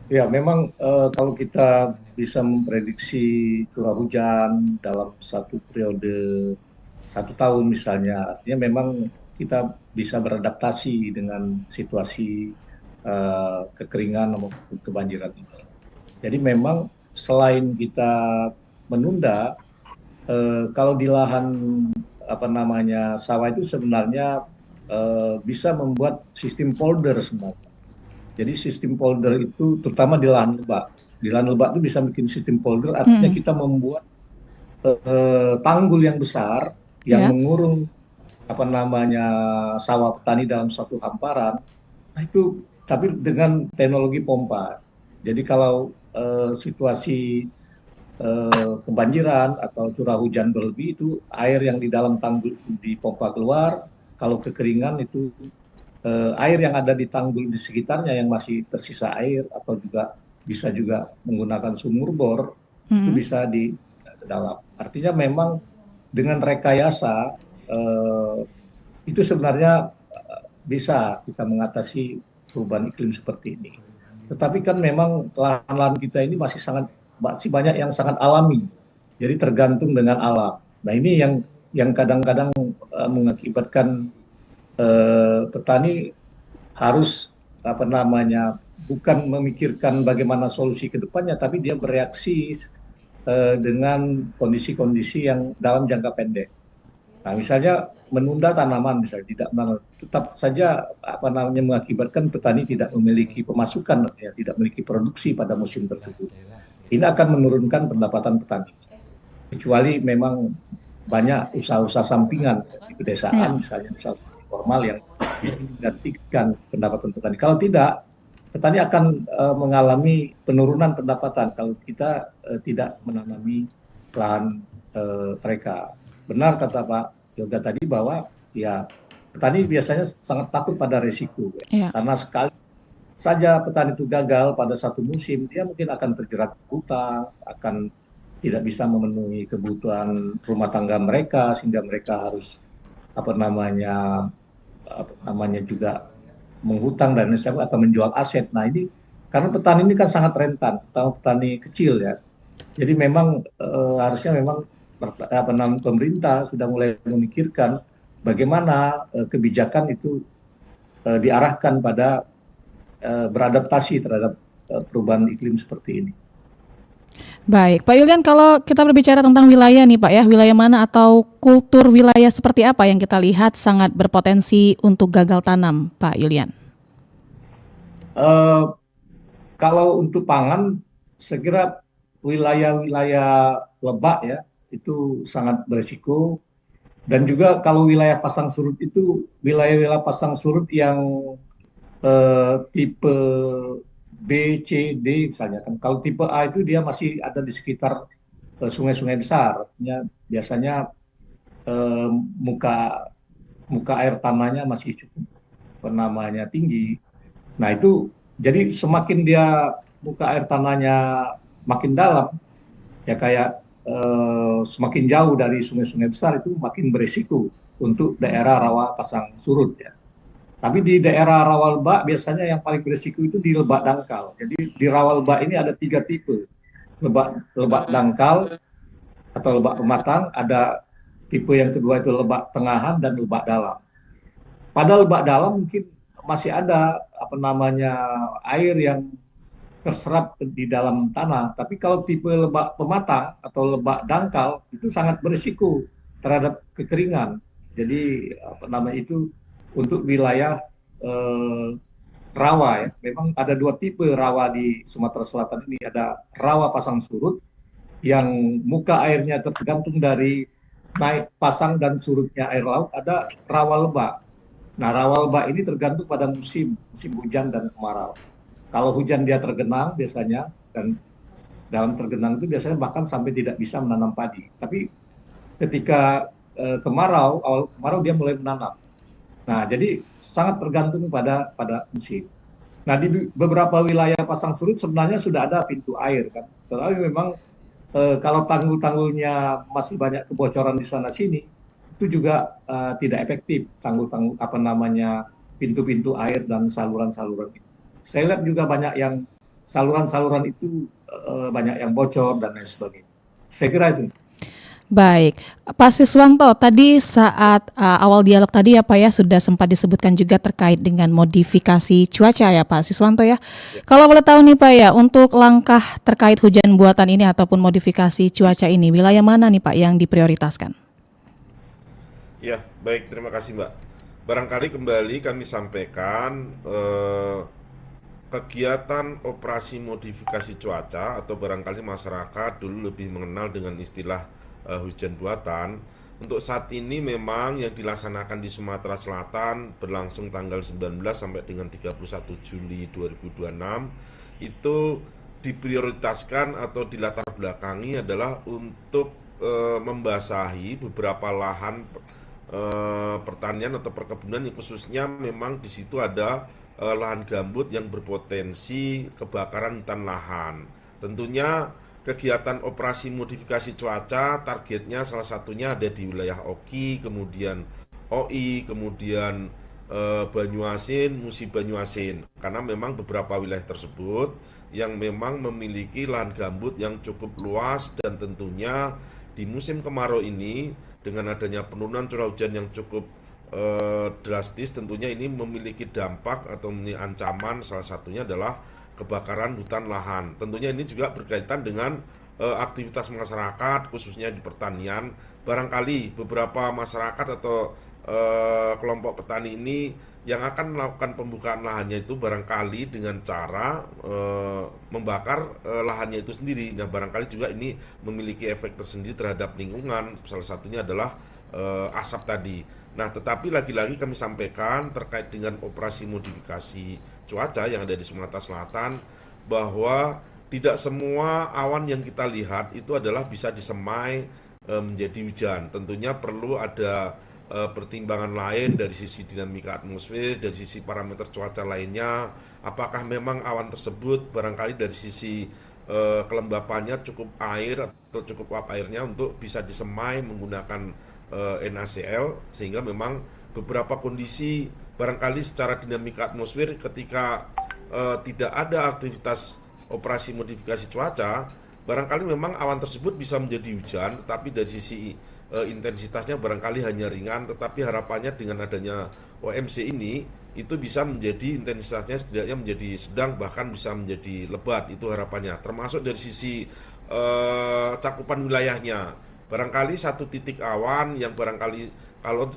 Ya memang kalau kita bisa memprediksi curah hujan dalam satu periode 1 tahun misalnya, artinya memang kita bisa beradaptasi dengan situasi kekeringan maupun kebanjiran ini. Jadi memang selain kita menunda, kalau di lahan sawah itu sebenarnya bisa membuat sistem polder sebenarnya. Jadi sistem polder itu terutama di lahan lebat. Di lahan lebat itu bisa bikin sistem polder, artinya kita membuat tanggul yang besar yang Ya. mengurung apa namanya sawah petani dalam satu hamparan. Nah, itu tapi dengan teknologi pompa. Jadi kalau situasi kebanjiran atau curah hujan berlebih, itu air yang di dalam tanggul itu dipompa keluar. Kalau kekeringan itu air yang ada di tanggul di sekitarnya yang masih tersisa air atau juga bisa juga menggunakan sumur bor itu Mm-mm. bisa di ke dalam. Artinya memang dengan rekayasa eh, itu sebenarnya bisa kita mengatasi perubahan iklim seperti ini. Tetapi kan memang lahan-lahan kita ini masih banyak yang sangat alami. Jadi tergantung dengan alam. Nah, ini yang kadang-kadang mengakibatkan petani harus apa namanya bukan memikirkan bagaimana solusi ke depannya, tapi dia bereaksi dengan kondisi-kondisi yang dalam jangka pendek. Nah, misalnya menunda tanaman, misalnya tidak menanam, tetap saja apa namanya mengakibatkan petani tidak memiliki pemasukan, ya, tidak memiliki produksi pada musim tersebut. Ini akan menurunkan pendapatan petani. Kecuali memang banyak usaha-usaha sampingan di Ya. pedesaan, misalnya usaha formal yang bisa menggantikan pendapatan petani. Kalau tidak, petani akan mengalami penurunan pendapatan kalau kita tidak menanami lahan mereka. Benar kata Pak Yoga tadi bahwa ya petani biasanya sangat takut pada risiko, ya. Ya. Karena sekali saja petani itu gagal pada satu musim, dia mungkin akan terjerat hutang, akan tidak bisa memenuhi kebutuhan rumah tangga mereka, sehingga mereka harus apa namanya juga menghutang dan lain sebagainya atau menjual aset. Nah, ini karena petani ini kan sangat rentan, terutama petani kecil, ya. Jadi memang harusnya memang apa namanya pemerintah sudah mulai memikirkan bagaimana kebijakan itu diarahkan pada beradaptasi terhadap perubahan iklim seperti ini. Baik, Pak Yulian, kalau kita berbicara tentang wilayah nih Pak ya, wilayah mana atau kultur wilayah seperti apa yang kita lihat sangat berpotensi untuk gagal tanam, Pak Yulian? Eh, Kalau untuk pangan, saya kira wilayah-wilayah lebak, ya, itu sangat berisiko. Dan juga kalau wilayah pasang surut itu wilayah-wilayah pasang surut yang tipe B, C, D misalnya kan. Kalau tipe A itu dia masih ada di sekitar sungai-sungai besar. Artinya biasanya eh, muka muka air tanahnya masih cukup namanya tinggi. Nah, itu jadi semakin dia muka air tanahnya makin dalam, ya kayak semakin jauh dari sungai-sungai besar itu makin berisiko untuk daerah rawa pasang surut, ya. Tapi di daerah rawa lebak biasanya yang paling berisiko itu di lebak dangkal. Jadi di rawa lebak ini ada 3 tipe. Lebak dangkal atau lebak pematang, ada tipe yang kedua itu lebak tengahan dan lebak dalam. Pada lebak dalam mungkin masih ada apa namanya air yang terserap di dalam tanah. Tapi kalau tipe lebak pematang atau lebak dangkal itu sangat berisiko terhadap kekeringan. Jadi apa namanya itu untuk wilayah eh, rawa, ya. Memang ada 2 tipe rawa di Sumatera Selatan ini. Ada rawa pasang surut yang muka airnya tergantung dari naik pasang dan surutnya air laut. Ada rawa lebak. Nah, rawa lebak ini tergantung pada musim hujan dan kemarau. Kalau hujan dia tergenang biasanya, dan dalam tergenang itu biasanya bahkan sampai tidak bisa menanam padi. Tapi ketika kemarau, awal kemarau dia mulai menanam. Nah, jadi sangat tergantung pada musim. Nah, di beberapa wilayah pasang surut sebenarnya sudah ada pintu air kan. Tetapi memang kalau tanggul-tanggulnya masih banyak kebocoran di sana sini, itu juga tidak efektif tanggul-tanggul apa namanya pintu-pintu air dan saluran-saluran itu. Saya lihat juga banyak yang saluran-saluran itu banyak yang bocor dan lain sebagainya. Saya kira itu. Baik, Pak Siswanto, tadi saat awal dialog tadi ya Pak ya sudah sempat disebutkan juga terkait dengan modifikasi cuaca ya Pak Siswanto ya. Kalau boleh tahu nih Pak ya, untuk langkah terkait hujan buatan ini ataupun modifikasi cuaca ini, wilayah mana nih Pak yang diprioritaskan? Ya, baik, terima kasih Mbak. Barangkali kembali kami sampaikan kegiatan operasi modifikasi cuaca atau barangkali masyarakat dulu lebih mengenal dengan istilah hujan buatan. Untuk saat ini memang yang dilaksanakan di Sumatera Selatan berlangsung tanggal 19 sampai dengan 31 Juli 2026 itu diprioritaskan atau dilatar belakangi adalah untuk membasahi beberapa lahan pertanian atau perkebunan yang khususnya memang di situ ada lahan gambut yang berpotensi kebakaran hutan lahan. Tentunya kegiatan operasi modifikasi cuaca targetnya salah satunya ada di wilayah Oki, kemudian OI, kemudian Banyuasin, Musi Banyuasin, karena memang beberapa wilayah tersebut yang memang memiliki lahan gambut yang cukup luas dan tentunya di musim kemarau ini dengan adanya penurunan curah hujan yang cukup drastis, tentunya ini memiliki dampak atau ancaman, salah satunya adalah kebakaran hutan lahan. Tentunya ini juga berkaitan dengan aktivitas masyarakat khususnya di pertanian. Barangkali beberapa masyarakat atau kelompok petani ini yang akan melakukan pembukaan lahannya itu barangkali dengan cara membakar lahannya itu sendiri. Nah, barangkali juga ini memiliki efek tersendiri terhadap lingkungan. Salah satunya adalah asap tadi. Nah, tetapi lagi-lagi kami sampaikan terkait dengan operasi modifikasi cuaca yang ada di Sumatera Selatan, bahwa tidak semua awan yang kita lihat itu adalah bisa disemai menjadi hujan. Tentunya perlu ada pertimbangan lain dari sisi dinamika atmosfer, dari sisi parameter cuaca lainnya. Apakah memang awan tersebut barangkali dari sisi kelembapannya cukup air atau cukup uap airnya untuk bisa disemai menggunakan NaCl, sehingga memang beberapa kondisi barangkali secara dinamika atmosfer ketika tidak ada aktivitas operasi modifikasi cuaca, barangkali memang awan tersebut bisa menjadi hujan, tetapi dari sisi intensitasnya barangkali hanya ringan, tetapi harapannya dengan adanya OMC ini itu bisa menjadi intensitasnya setidaknya menjadi sedang, bahkan bisa menjadi lebat. Itu harapannya, termasuk dari sisi cakupan wilayahnya. Barangkali satu titik awan yang barangkali kalau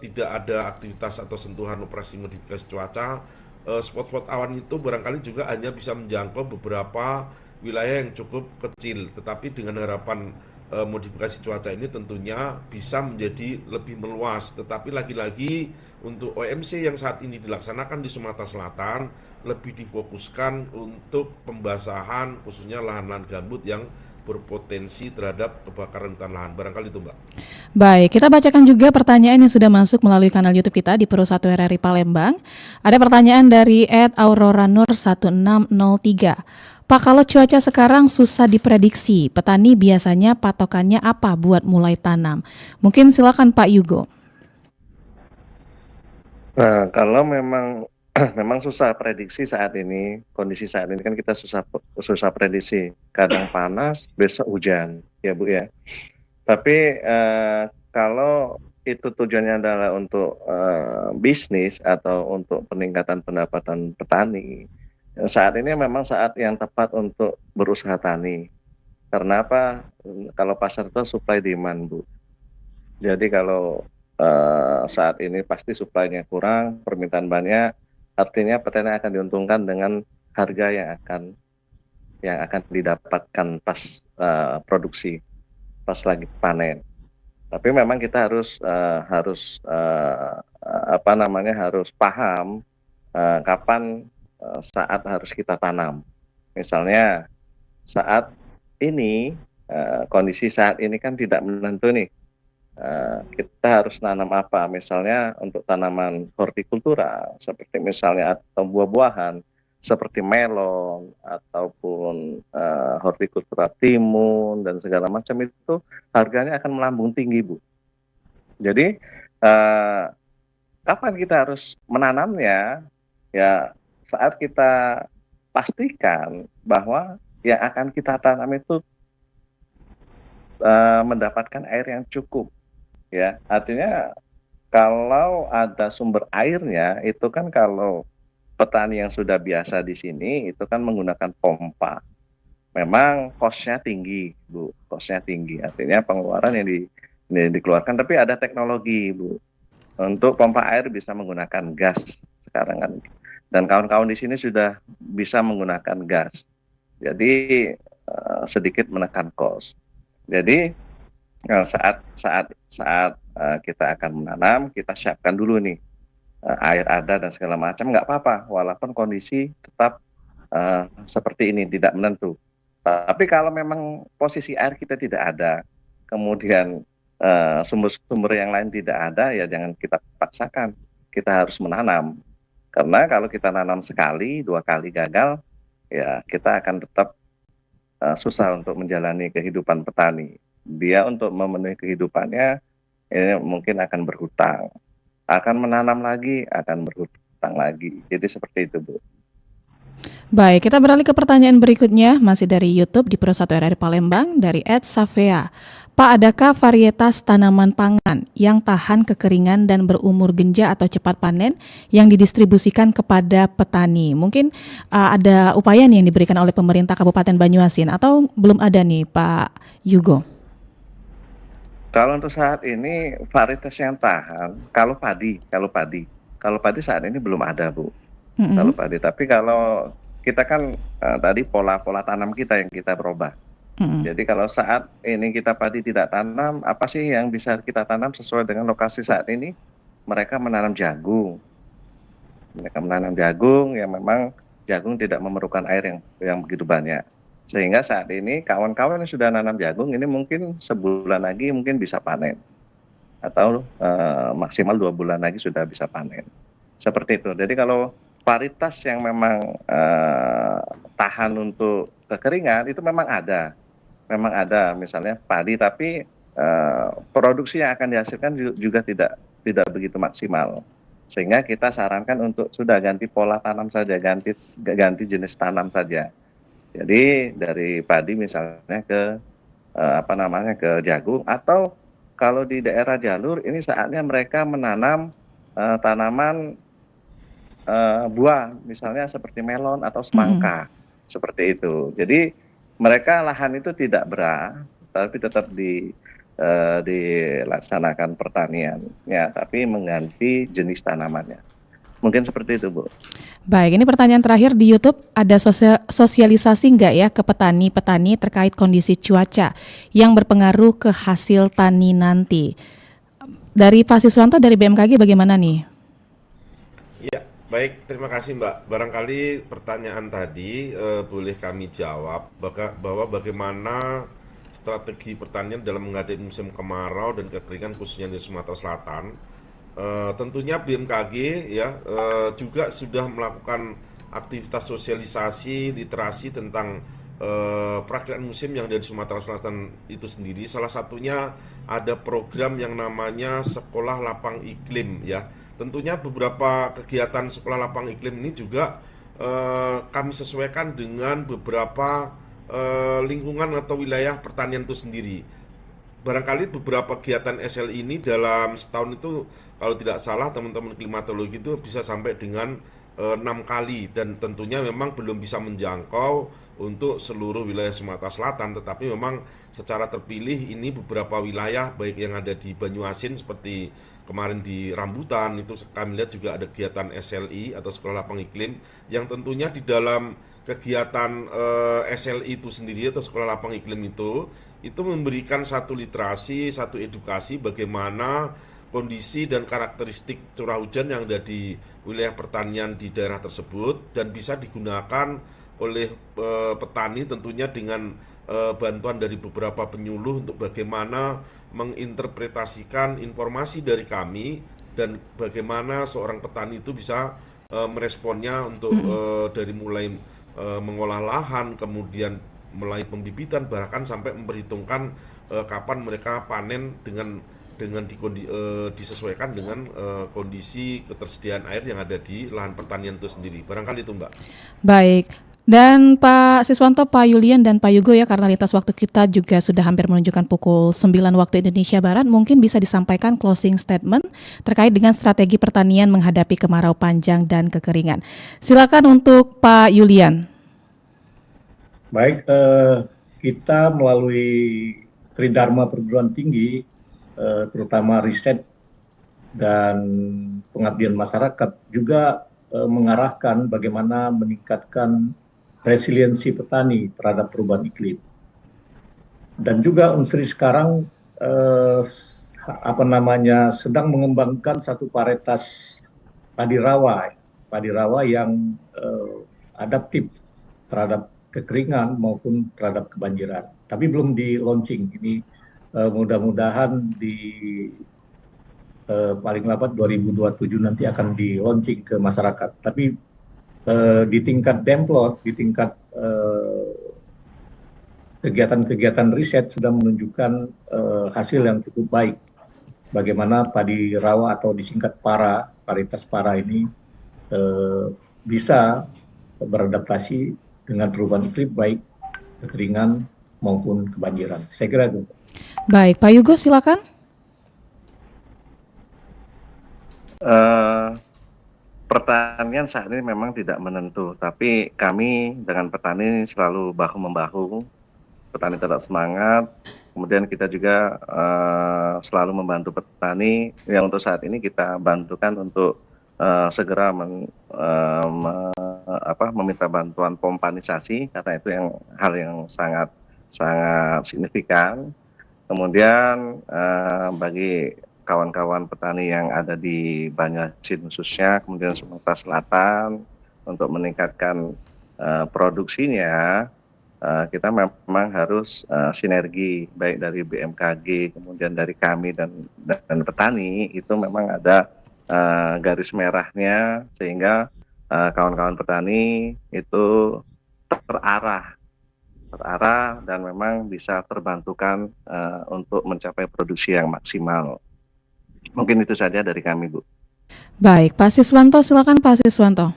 tidak ada aktivitas atau sentuhan operasi modifikasi cuaca, spot-spot awan itu barangkali juga hanya bisa menjangkau beberapa wilayah yang cukup kecil. Tetapi dengan harapan modifikasi cuaca ini tentunya bisa menjadi lebih meluas. Tetapi lagi-lagi untuk OMC yang saat ini dilaksanakan di Sumatera Selatan lebih difokuskan untuk pembasahan khususnya lahan-lahan gambut yang berpotensi terhadap kebakaran hutan lahan. Barangkali itu, Mbak. Baik, kita bacakan juga pertanyaan yang sudah masuk melalui kanal YouTube kita di Pro 1 RRI Palembang. Ada pertanyaan dari @auroranur1603. Pak, kalau cuaca sekarang susah diprediksi, petani biasanya patokannya apa buat mulai tanam? Mungkin silakan Pak Yugo. Nah, kalau memang susah prediksi saat ini, kondisi saat ini kan kita susah prediksi. Kadang panas, besok hujan, ya Bu ya. Tapi kalau itu tujuannya adalah untuk bisnis atau untuk peningkatan pendapatan petani, saat ini memang saat yang tepat untuk berusaha tani. Karena apa? Kalau pasar itu supply demand, Bu. Jadi kalau saat ini pasti supply-nya kurang, permintaan banyak, artinya petani akan diuntungkan dengan harga yang akan didapatkan pas produksi, pas lagi panen. Tapi memang kita harus paham kapan saat harus kita tanam. Misalnya saat ini kondisi saat ini kan tidak menentu nih. Kita harus nanam apa, misalnya untuk tanaman hortikultura seperti misalnya atau buah-buahan seperti melon ataupun hortikultura timun dan segala macam, itu harganya akan melambung tinggi, Bu. Jadi kapan kita harus menanamnya? Ya saat kita pastikan bahwa yang akan kita tanam itu mendapatkan air yang cukup. Ya, artinya kalau ada sumber airnya itu kan, kalau petani yang sudah biasa di sini itu kan menggunakan pompa. Memang cost-nya tinggi, Bu. Cost-nya tinggi. Artinya pengeluaran yang dikeluarkan, tapi ada teknologi, Bu. Untuk pompa air bisa menggunakan gas sekarang kan. Dan kawan-kawan di sini sudah bisa menggunakan gas. Jadi sedikit menekan cost. Jadi Nah, saat kita akan menanam, kita siapkan dulu nih air ada dan segala macam, nggak apa-apa, walaupun kondisi tetap seperti ini, tidak menentu. Tapi kalau memang posisi air kita tidak ada, kemudian sumber-sumber yang lain tidak ada, ya jangan kita paksakan. Kita harus menanam. Karena kalau kita nanam sekali, 2 kali gagal, ya kita akan tetap susah untuk menjalani kehidupan petani. Dia untuk memenuhi kehidupannya ini mungkin akan berhutang, akan menanam lagi, akan berhutang lagi. Jadi seperti itu, Bu. Baik, kita beralih ke pertanyaan berikutnya, masih dari YouTube di Pro 1 RRI Palembang, dari Ed Safea. Pak, adakah varietas tanaman pangan yang tahan kekeringan dan berumur genja atau cepat panen yang didistribusikan kepada petani? Mungkin ada upaya nih yang diberikan oleh pemerintah Kabupaten Banyuasin atau belum ada nih, Pak Yugo? Kalau untuk saat ini varietas yang tahan, kalau padi saat ini belum ada, Bu. Kalau padi, tapi kalau kita kan tadi pola tanam kita yang kita berubah. Jadi kalau saat ini kita padi tidak tanam, apa sih yang bisa kita tanam sesuai dengan lokasi saat ini? Mereka menanam jagung. Mereka menanam jagung yang memang jagung tidak memerlukan air yang begitu banyak. Sehingga saat ini kawan-kawan yang sudah nanam jagung ini mungkin sebulan lagi mungkin bisa panen. Atau maksimal 2 bulan lagi sudah bisa panen. Seperti itu. Jadi kalau varietas yang memang tahan untuk kekeringan itu memang ada misalnya padi, tapi produksi yang akan dihasilkan juga tidak begitu maksimal, sehingga kita sarankan untuk sudah ganti pola tanam saja, ganti jenis tanam saja. Jadi dari padi misalnya ke ke jagung, atau kalau di daerah jalur ini saatnya mereka menanam tanaman buah, misalnya seperti melon atau semangka, seperti itu. Jadi mereka lahan itu tidak berat, tapi tetap dilaksanakan pertaniannya, tapi mengganti jenis tanamannya. Mungkin seperti itu, Bu. Baik, ini pertanyaan terakhir di YouTube, ada sosialisasi nggak ya ke petani-petani terkait kondisi cuaca yang berpengaruh ke hasil tani nanti? Dari Pak Siswanto dari BMKG bagaimana nih? Ya, baik, terima kasih Mbak. Barangkali pertanyaan tadi boleh kami jawab bahwa bagaimana strategi pertanian dalam menghadapi musim kemarau dan kekeringan khususnya di Sumatera Selatan. Tentunya BMKG ya juga sudah melakukan aktivitas sosialisasi literasi tentang perakiraan musim yang ada di Sumatera Selatan itu sendiri. Salah satunya ada program yang namanya Sekolah Lapang Iklim ya. Tentunya beberapa kegiatan sekolah lapang iklim ini juga kami sesuaikan dengan beberapa lingkungan atau wilayah pertanian itu sendiri. Barangkali beberapa kegiatan SL ini dalam setahun itu kalau tidak salah teman-teman klimatologi itu bisa sampai dengan 6 kali, dan tentunya memang belum bisa menjangkau untuk seluruh wilayah Sumatera Selatan, tetapi memang secara terpilih ini beberapa wilayah baik yang ada di Banyuasin seperti kemarin di Rambutan itu kami lihat juga ada kegiatan SLI atau Sekolah Lapang Iklim, yang tentunya di dalam kegiatan SLI itu sendiri atau Sekolah Lapang Iklim itu memberikan satu literasi, satu edukasi bagaimana kondisi dan karakteristik curah hujan yang ada di wilayah pertanian di daerah tersebut, dan bisa digunakan oleh petani tentunya dengan bantuan dari beberapa penyuluh untuk bagaimana menginterpretasikan informasi dari kami dan bagaimana seorang petani itu bisa meresponnya untuk dari mulai mengolah lahan, kemudian mulai pembibitan, bahkan sampai memperhitungkan kapan mereka panen dengan disesuaikan dengan kondisi ketersediaan air yang ada di lahan pertanian itu sendiri. Barangkali itu, Mbak. Baik. Dan Pak Siswanto, Pak Yulian, dan Pak Yugo ya, karena lintas waktu kita juga sudah hampir menunjukkan pukul 9 waktu Indonesia Barat, mungkin bisa disampaikan closing statement terkait dengan strategi pertanian menghadapi kemarau panjang dan kekeringan. Silakan untuk Pak Yulian. Baik, kita melalui Tridharma Perguruan Tinggi, terutama riset dan pengabdian masyarakat, juga mengarahkan bagaimana meningkatkan resiliensi petani terhadap perubahan iklim. Dan juga Unsri sekarang sedang mengembangkan satu varietas padi rawa yang adaptif terhadap kekeringan maupun terhadap kebanjiran. Tapi belum di launching. Ini mudah-mudahan di paling lambat 2027 nanti akan di launching ke masyarakat. Tapi di tingkat Demplot, di tingkat kegiatan-kegiatan riset sudah menunjukkan hasil yang cukup baik. Bagaimana padi rawa atau disingkat para, varietas para ini bisa beradaptasi dengan perubahan iklim baik kekeringan maupun kebanjiran. Saya kira itu. Baik, Pak Yugo silakan. Pertanian saat ini memang tidak menentu, tapi kami dengan petani selalu bahu-membahu. Petani tetap semangat, kemudian kita juga selalu membantu petani. Yang untuk saat ini kita bantukan untuk segera meminta bantuan pompanisasi, karena itu hal yang sangat signifikan. Kemudian bagi kawan-kawan petani yang ada di Banjarmasin khususnya, kemudian Sumatera Selatan, untuk meningkatkan produksinya, kita memang harus sinergi baik dari BMKG, kemudian dari kami dan petani. Itu memang ada garis merahnya, sehingga kawan-kawan petani itu terarah dan memang bisa terbantukan untuk mencapai produksi yang maksimal. Mungkin itu saja dari kami, Bu. Baik, Pak Siswanto, silakan Pak Siswanto.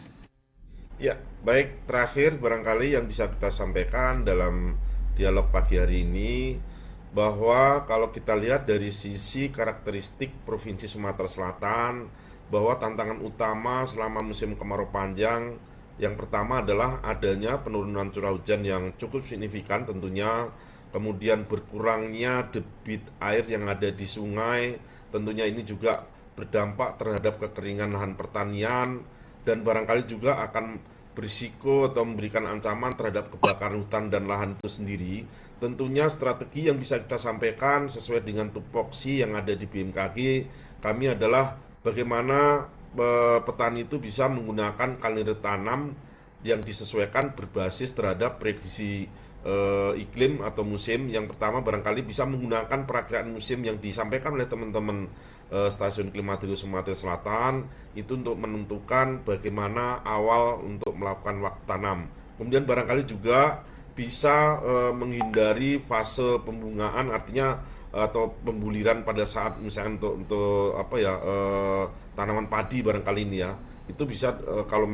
Ya, baik, terakhir barangkali yang bisa kita sampaikan dalam dialog pagi hari ini, bahwa kalau kita lihat dari sisi karakteristik Provinsi Sumatera Selatan, bahwa tantangan utama selama musim kemarau panjang, yang pertama adalah adanya penurunan curah hujan yang cukup signifikan tentunya, kemudian berkurangnya debit air yang ada di sungai, tentunya ini juga berdampak terhadap kekeringan lahan pertanian, dan barangkali juga akan berisiko atau memberikan ancaman terhadap kebakaran hutan dan lahan itu sendiri. Tentunya strategi yang bisa kita sampaikan sesuai dengan tupoksi yang ada di BMKG kami adalah bagaimana petani itu bisa menggunakan kalender tanam yang disesuaikan berbasis terhadap prediksi iklim atau musim. Yang pertama barangkali bisa menggunakan perakiraan musim yang disampaikan oleh teman-teman Stasiun Klimatologi Sumatera Selatan itu untuk menentukan bagaimana awal untuk melakukan waktu tanam. Kemudian barangkali juga bisa menghindari fase pembungaan, artinya atau pembuliran pada saat misalnya untuk tanaman padi barangkali ini ya, itu bisa kalau